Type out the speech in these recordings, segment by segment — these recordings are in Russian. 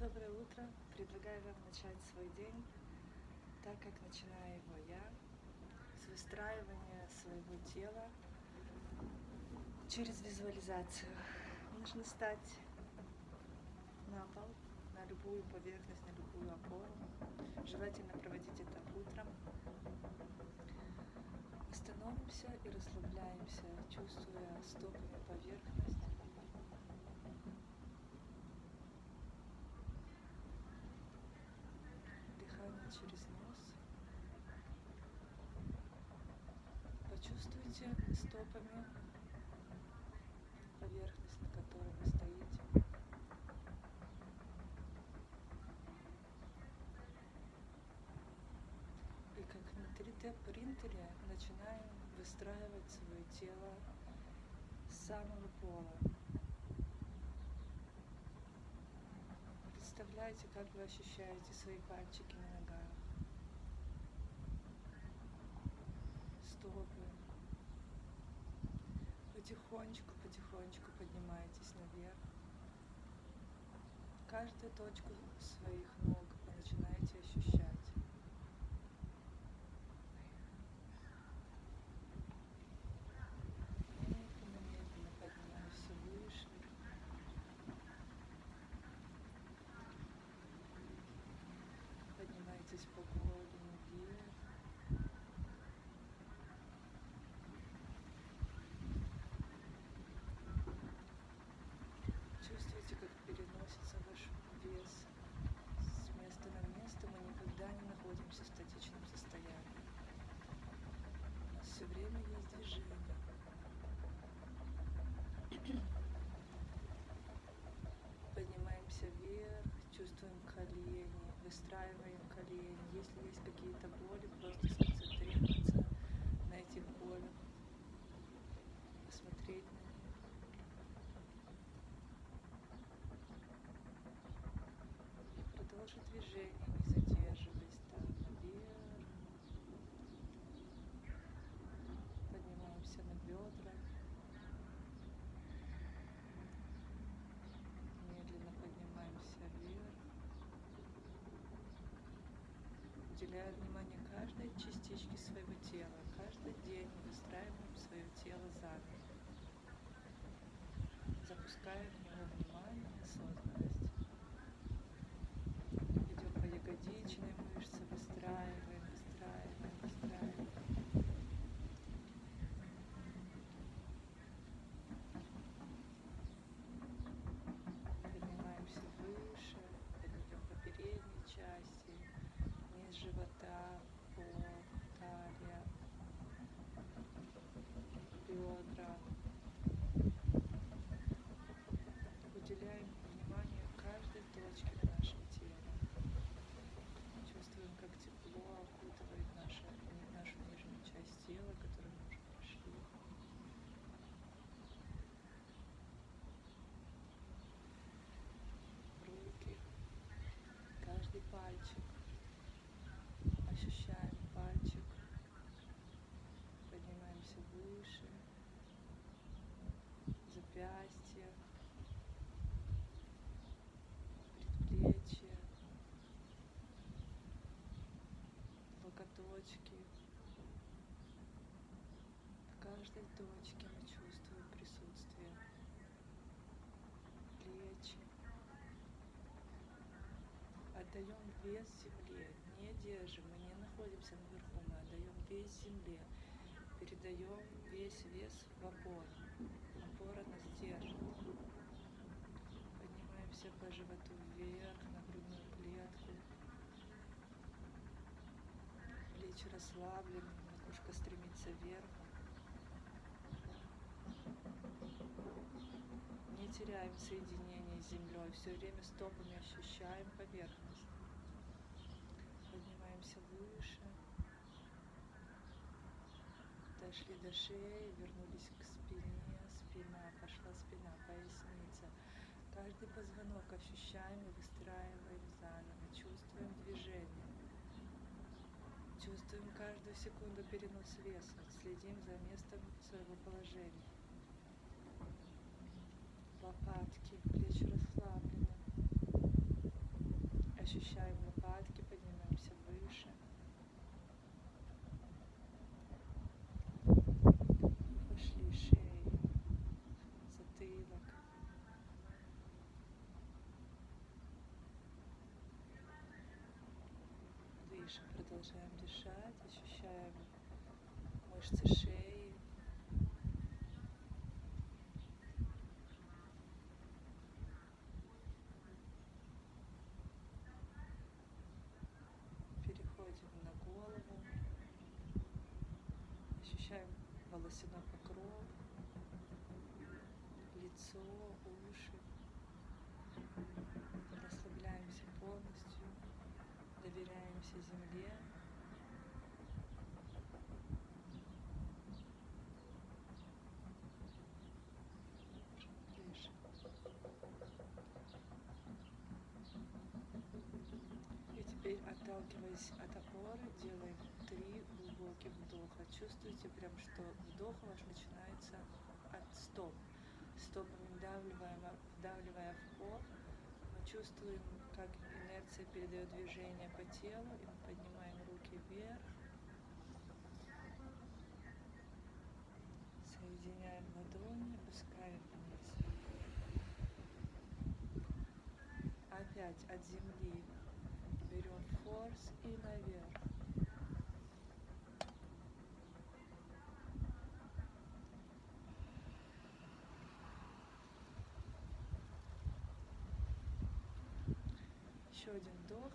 Доброе утро! Предлагаю вам начать свой день так, как начинаю его я, с выстраивания своего тела через визуализацию. Нужно встать на пол, на любую поверхность, на любую опору. Желательно проводить это утром. Остановимся и расслабляемся, чувствуя стопами поверхность. Дыхание через нос. Почувствуйте стопами поверхность, на которой вы стоите. И как на 3D принтере начинаем выстраивать свое тело с самого пола. Представляете, как вы ощущаете свои пальчики на ногах, стопы. Потихонечку поднимаетесь наверх. Каждую точку своих ног вы начинаете ощущать. Медленно поднимаюсь все выше. Поднимайтесь по голени вверх. Чувствуете, как переносится ваш вес с места на место. Мы никогда не находимся в статичном состоянии. У нас все время есть движение. Поднимаемся вверх, чувствуем колени, выстраиваем колени. Если есть какие-то боли, просто сконцентрироваться на этих болях, посмотреть на них. И продолжить движение, не задерживаясь там вверх. Поднимаемся на бедра. Медленно поднимаемся вверх. Уделяя внимание каждой частичке своего тела. Каждый день выстраиваем свое тело заново. Запуская в него внимание, осознанность. Идем по ягодичной мышце, выстраиваем. Поднимаемся выше, идем по передней части, низ живота, пол, талия, бедра. Уделяем внимание каждой точке в нашем теле. Чувствуем, как тепло окутывает нашу нижнюю часть тела, которую мы уже прошли. Руки, каждый пальчик. Ощущаем пальчик. Поднимаемся выше. Запястье. Предплечье. Локоточки. В каждой точке мы чувствуем присутствие. Плечи. Отдаем вес земле, не держим, мы не находимся наверху, мы отдаем вес земле, передаем весь вес в опору. Опора нас держит. Поднимаемся по животу вверх, на грудную клетку. Плечи расслаблены, макушка стремится вверх. Не теряем соединение с землей, все время стопами ощущаем поверхность. Поднимаемся выше. Дошли до шеи, вернулись к спине, спина, пошла спина, поясница. Каждый позвонок ощущаем и выстраиваем заново, чувствуем движение. Чувствуем каждую секунду перенос веса, следим за местом своего положения. Лопатки, плечи расслаблены. тише. Продолжаем дышать, ощущаем мышцы шеи. Переходим на голову. Ощущаем волосяной покров, лицо, уши. Расслабляемся полностью, доверяемся земле. Дышим. И теперь, отталкиваясь от опоры, делаем 3 глубоких вдоха. Чувствуете прям, что вдох ваш начинается от стоп. Стопами вдавливая в пол, мы чувствуем, как инерция передает движение по телу, и мы поднимаем руки вверх, соединяем ладони, опускаем вниз. Опять от земли берем форс и наверх. Еще один вдох.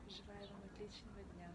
Желаю вам отличного дня.